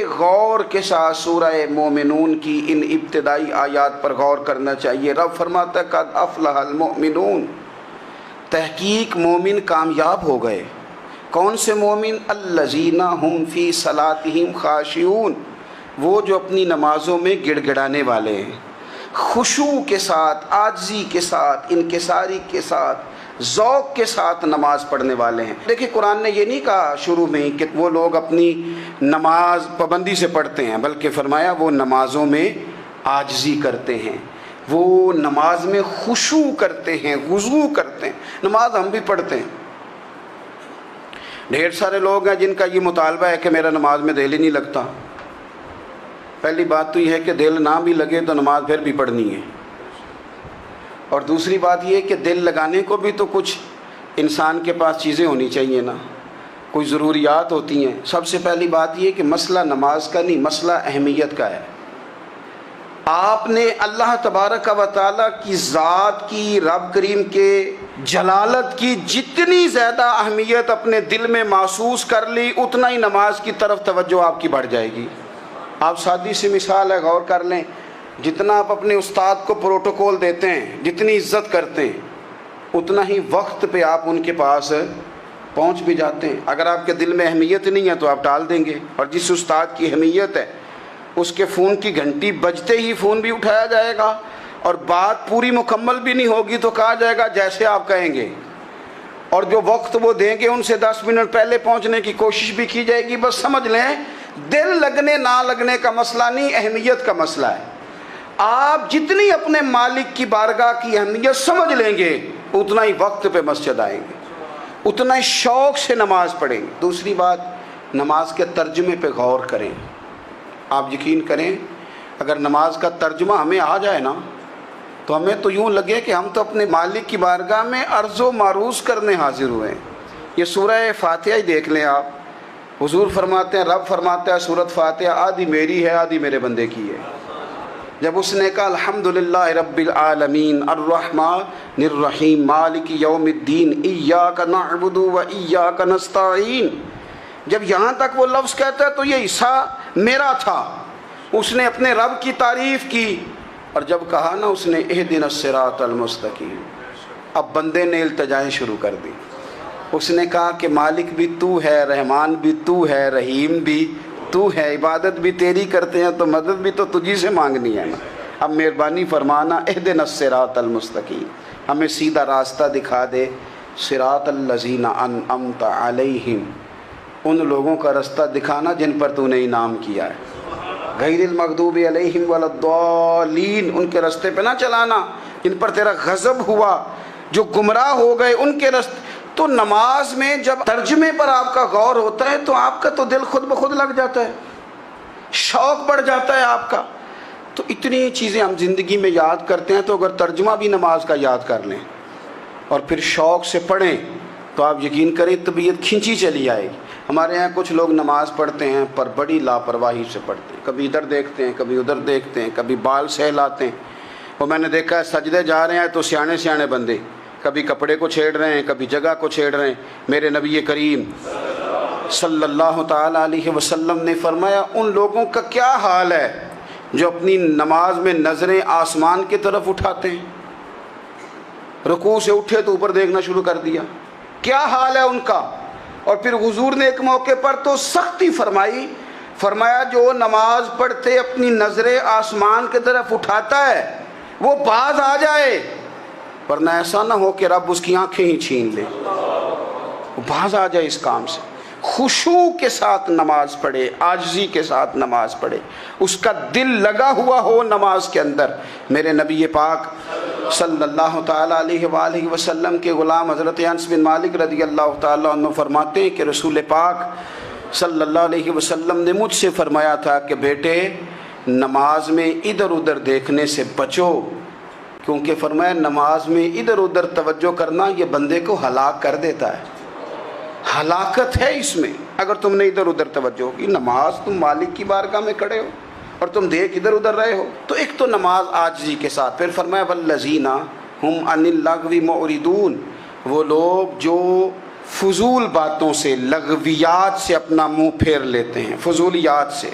غور کے ساتھ سورہ مومنون کی ان ابتدائی آیات پر غور کرنا چاہیے۔ رب فرماتا ہے قد افلح المؤمنون، تحقیق مومن کامیاب ہو گئے۔ کون سے مومن؟ الذین ہم فی صلاتہم خاشعون، وہ جو اپنی نمازوں میں گڑ گڑانے والے ہیں، خشوع کے ساتھ، عاجزی کے ساتھ، انکساری کے ساتھ، ذوق کے ساتھ نماز پڑھنے والے ہیں۔ دیکھیں قرآن نے یہ نہیں کہا شروع میں کہ وہ لوگ اپنی نماز پابندی سے پڑھتے ہیں، بلکہ فرمایا وہ نمازوں میں عاجزی کرتے ہیں، وہ نماز میں خشوع کرتے ہیں، خضوع کرتے ہیں۔ نماز ہم بھی پڑھتے ہیں، ڈھیر سارے لوگ ہیں جن کا یہ مطالبہ ہے کہ میرا نماز میں دل ہی نہیں لگتا۔ پہلی بات تو یہ ہے کہ دل نہ بھی لگے تو نماز پھر بھی پڑھنی ہے، اور دوسری بات یہ ہے کہ دل لگانے کو بھی تو کچھ انسان کے پاس چیزیں ہونی چاہیے نا، کوئی ضروریات ہوتی ہیں۔ سب سے پہلی بات یہ کہ مسئلہ نماز کا نہیں، مسئلہ اہمیت کا ہے۔ آپ نے اللہ تبارک و تعالیٰ کی ذات کی، رب کریم کے جلالت کی جتنی زیادہ اہمیت اپنے دل میں محسوس کر لی، اتنا ہی نماز کی طرف توجہ آپ کی بڑھ جائے گی۔ آپ سادی سی مثال ہے، غور کر لیں، جتنا آپ اپنے استاد کو پروٹوکول دیتے ہیں، جتنی عزت کرتے ہیں، اتنا ہی وقت پہ آپ ان کے پاس پہنچ بھی جاتے ہیں۔ اگر آپ کے دل میں اہمیت نہیں ہے تو آپ ٹال دیں گے، اور جس استاد کی اہمیت ہے اس کے فون کی گھنٹی بجتے ہی فون بھی اٹھایا جائے گا، اور بات پوری مکمل بھی نہیں ہوگی تو کہا جائے گا جیسے آپ کہیں گے، اور جو وقت وہ دیں گے ان سے 10 منٹ پہلے پہنچنے کی کوشش بھی کی جائے گی۔ بس سمجھ لیں دل لگنے نہ لگنے کا مسئلہ نہیں، اہمیت کا مسئلہ ہے۔ آپ جتنی اپنے مالک کی بارگاہ کی اہمیت سمجھ لیں گے، اتنا ہی وقت پہ مسجد آئیں گے، اتنا ہی شوق سے نماز پڑھیں گے۔ دوسری بات، نماز کے ترجمے پہ غور کریں۔ آپ یقین کریں اگر نماز کا ترجمہ ہمیں آ جائے نا تو ہمیں تو یوں لگے کہ ہم تو اپنے مالک کی بارگاہ میں عرض و معروض کرنے حاضر ہوئے ہیں۔ یہ سورہ فاتحہ ہی دیکھ لیں آپ، حضور فرماتے ہیں، رب فرماتا ہے سورۃ فاتحہ آدھی میری ہے آدھی میرے بندے کی ہے۔ جب اس نے کہا الحمدللہ رب العالمین الرحمن الرحیم مالک یوم الدین ایاک نعبد و ایاک نستعین، جب یہاں تک وہ لفظ کہتا ہے تو یہ حصہ میرا تھا۔ اس نے اپنے رب کی تعریف کی، اور جب کہا نا اس نے اہدنا الصراط المستقیم، اب بندے نے التجائیں شروع کر دی۔ اس نے کہا کہ مالک بھی تو ہے، رحمان بھی تو ہے، رحیم بھی تو ہے، عبادت بھی تیری کرتے ہیں تو مدد بھی تو تجھی سے مانگنی ہے نا۔ اب مہربانی فرمانا اہدنا الصراط المستقیم، ہمیں سیدھا راستہ دکھا دے، صراط الذین انعمت علیہم، ان لوگوں کا راستہ دکھانا جن پر تو نے انعام کیا ہے، غیر المغضوب علیہم ولا الضالین، ان کے راستے پہ نہ چلانا جن پر تیرا غضب ہوا، جو گمراہ ہو گئے ان کے راستے۔ تو نماز میں جب ترجمے پر آپ کا غور ہوتا ہے تو آپ کا تو دل خود بخود لگ جاتا ہے، شوق بڑھ جاتا ہے آپ کا۔ تو اتنی چیزیں ہم زندگی میں یاد کرتے ہیں، تو اگر ترجمہ بھی نماز کا یاد کر لیں اور پھر شوق سے پڑھیں تو آپ یقین کریں طبیعت کھنچی چلی آئے گی۔ ہمارے یہاں کچھ لوگ نماز پڑھتے ہیں پر بڑی لاپرواہی سے پڑھتے ہیں، کبھی ادھر دیکھتے ہیں کبھی ادھر دیکھتے ہیں، کبھی بال سہلاتے ہیں۔ اور میں نے دیکھا ہے سجدے جا رہے ہیں تو سیانے سیانے بندے کبھی کپڑے کو چھیڑ رہے ہیں، کبھی جگہ کو چھیڑ رہے ہیں۔ میرے نبی کریم صلی اللہ تعالیٰ علیہ وسلم نے فرمایا ان لوگوں کا کیا حال ہے جو اپنی نماز میں نظریں آسمان کی طرف اٹھاتے ہیں، رکوع سے اٹھے تو اوپر دیکھنا شروع کر دیا، کیا حال ہے ان کا۔ اور پھر حضور نے ایک موقع پر تو سختی فرمائی، فرمایا جو نماز پڑھتے اپنی نظریں آسمان کی طرف اٹھاتا ہے وہ باز آ جائے، ورنہ ایسا نہ ہو کہ رب اس کی آنکھیں ہی چھین لے، وہ باز آ جائے اس کام سے۔ خشوع کے ساتھ نماز پڑھے، عاجزی کے ساتھ نماز پڑھے، اس کا دل لگا ہوا ہو نماز کے اندر۔ میرے نبی پاک صلی اللہ تعالیٰ علیہ وآلہ وسلم کے غلام حضرت انس بن مالک رضی اللہ تعالیٰ عنہ فرماتے ہیں کہ رسول پاک صلی اللہ علیہ وسلم نے مجھ سے فرمایا تھا کہ بیٹے نماز میں ادھر ادھر دیکھنے سے بچو، کیونکہ فرمایا نماز میں ادھر ادھر توجہ کرنا یہ بندے کو ہلاک کر دیتا ہے، ہلاکت ہے اس میں اگر تم نے ادھر ادھر توجہ کی۔ نماز تم مالک کی بارگاہ میں کھڑے ہو اور تم دیکھ ادھر ادھر رہے ہو۔ تو ایک تو نماز عاجزی کے ساتھ، پھر فرمایا والذین ہم عن اللغو معرضون، وہ لوگ جو فضول باتوں سے، لغویات سے اپنا منہ پھیر لیتے ہیں، فضولیات سے۔